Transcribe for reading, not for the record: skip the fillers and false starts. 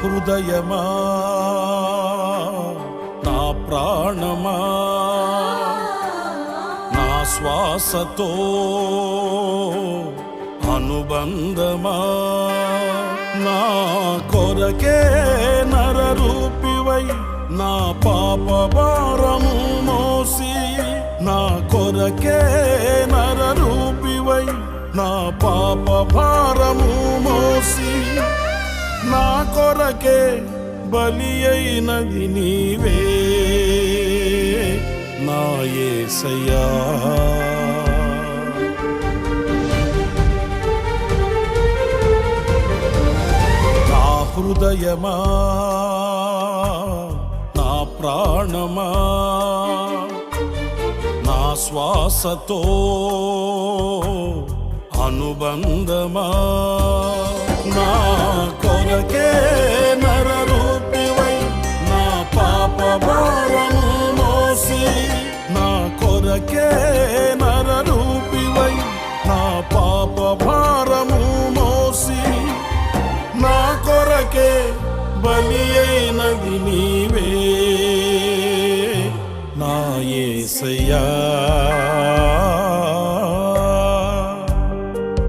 హృదయమా నా ప్రాణమా నా శ్వాసతో అనుబంధమా నా కొరకే నరరూపివై నా పాప భారము మోసి నా కొరకే నరరూపివై నా పాప భారము మోసి నా కొరకే బలి అయినది నీవే నా యేసయ్యా. నా హృదయమా నా ప్రాణమా నా శ్వాసతో అనుబంధమా నా కొరకే నరరూపివై నా పాప భారము మోసి నా కొరకే నరరూపివై నా పాప భారము మోసి నా కొరకే బలి అయినది నీవే నా యేసయ్యా.